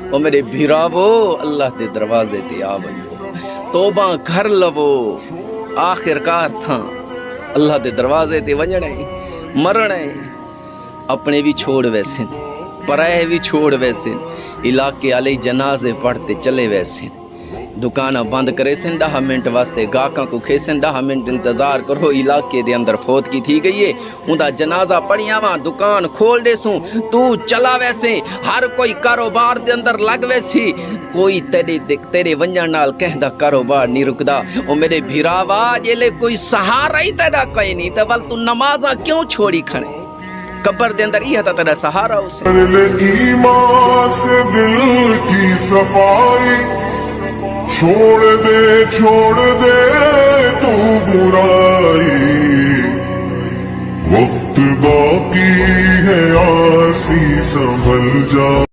ओ मेरे भीरावो अल्लाह दे दरवाजे ते आ वञो, तौबा कर लवो, आखिरकार था अल्लाह दे दरवाजे ते वञण है, मरण है। अपने भी छोड़ वैसे, पराए भी छोड़ वैसे, इलाके वाले जनाजे पढ़ते चले वैसे, दुकान बंद करे सन 10 मिनट वास्ते, गाहकों को खेसन 10 मिनट इंतजार करो, इलाके दे अंदर फौत की थी गई है, उनका जनाजा पढ़िया वा, दुकान खोल देसूं, तू चला वैसे, हर कोई कारोबार दे अंदर लग वैसी, कोई तेरे वंजन नाल कहदा कारोबार नहीं रुकदा। ओ मेरे भीरावा जेले कोई सहारा ही तेरा कोई नहीं, तो वल तू नमाजा क्यों छोड़ी खड़े, कब्र दे अंदर यह तेरा सहारा उसे। ईमान से दिल की सफाई छोड़ दे तू बुराई, वक्त बाकी है आसी संभल जा।